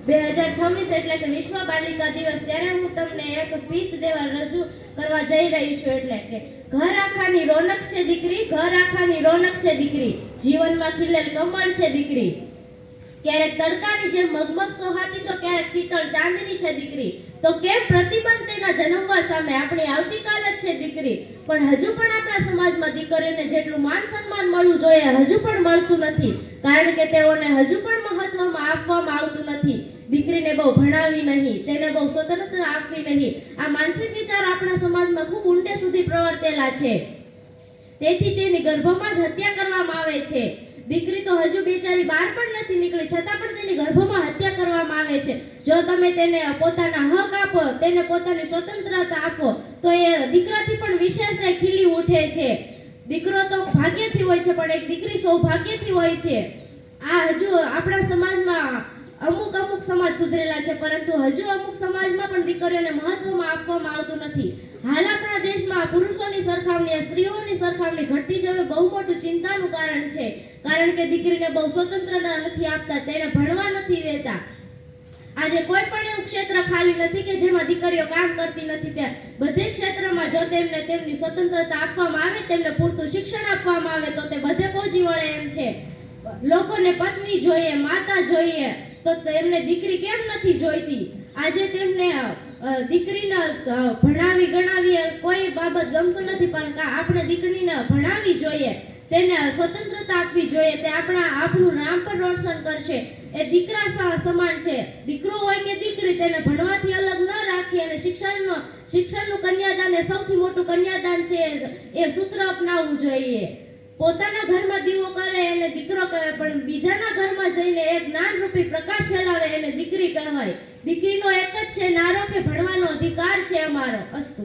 2026 એટલે કે વિશ્વ બાલિકા દિવસ, ત્યારે હું તમને એક સ્પીચ દેવા રજૂ કરવા જઈ રહી છું. એટલે કે ઘર આખાની રોનક છે દીકરી, ઘર આખાની રોનક છે દીકરી, જીવનમાં ખીલેલ કમળ છે દીકરી. ક્યારેક તડકાની જેમ મગમગ સોહાતી તો ક્યારેક શીતળ ચાંદની છે દીકરી. તો કેમ પ્રતિબંધ તેના જન્મવા સામે, આપણી આવતીકાલ જ છે દીકરી. પણ હજુ પણ આપણા સમાજમાં દીકરીઓને જેટલું માન સન્માન મળવું જોઈએ હજુ પણ મળતું નથી, કારણ કે તેઓને હજુ પણ મહત્વમાં આપવામાં આવતું નથી. દીકરીને બહુ ભણાવી નહીં, તેને બહુ સ્વતંત્રતા આપવી નહીં, આ માનસિક વિચાર આપણા સમાજમાં ખૂબ ઊંડે સુધી પ્રવર્તેલા છે. તેથી તેની ગર્ભમાં જ હત્યા કરવામાં આવે છે. દીકરી તો હજુ બિચારી બહાર પણ નથી નીકળી, છતાં પણ તેની ગર્ભમાં હત્યા કરવામાં આવે છે. જો તમે તેને પોતાના હક આપો, તેને પોતાની સ્વતંત્રતા આપો, તો એ દીકરાથી પણ વિશેષ ખીલી ઉઠે છે. દીકરો તો ભાગ્યથી હોય છે, પણ એક દીકરી સૌભાગ્યથી હોય છે. આ હજુ આપણા સમાજમાં અમુક સમાજ સુધરેલા છે, પરંતુ હજુ અમુક સમાજમાં પણ દીકરીઓને મહત્વમાં આપવામાં આવતું નથી. હાલ આપણા દેશમાં પુરુષોની સરખામણીએ સ્ત્રીઓની સરખામણી ઘટતી જવી બહુ મોટું ચિંતાનું કારણ છે, કારણ કે દીકરીને બહુ સ્વતંત્રતા નથી આપતા, તેને ભણવા નથી દેતા. આજે કોઈ પણ એવું ક્ષેત્ર ખાલી નથી કે જેમાં દીકરીઓ કામ કરતી નથી. ત્યાં બધે ક્ષેત્રમાં જો તેમને તેમની સ્વતંત્રતા આપવામાં આવે, તેમને પૂરતું શિક્ષણ આપવામાં આવે, તો તે બધે પહોંચી વળે એમ છે. લોકોને પત્ની જોઈએ, માતા જોઈએ, તો તેમને દીકરી કેમ નથી જોઈતી? આજે તેમને દીકરીને ભણાવી ગણાવી કોઈ બાબત ગમતું નથી, પણ આપણે દીકરીને ભણાવી જોઈએ, તેને સ્વતંત્રતા આપવી જોઈએ. તે આપણું નામ પણ રોશન કરશે. એ દીકરા સમાન છે. દીકરો હોય કે દીકરી, તેને ભણવાથી અલગ ન રાખી અને શિક્ષણનું કન્યાદાન એ સૌથી મોટું કન્યાદાન છે, એ સૂત્ર અપનાવવું જોઈએ. પોતાના ઘરમાં દીવો કરે એને દીકરો કહેવાય, પણ બીજાના ઘરમાં જઈને એક જ્ઞાનરૂપી પ્રકાશ ફેલાવે એને દીકરી કહેવાય. દીકરીનો એક જ છે નારો કે ભણવાનો અધિકાર છે અમારો. અસ્તુ.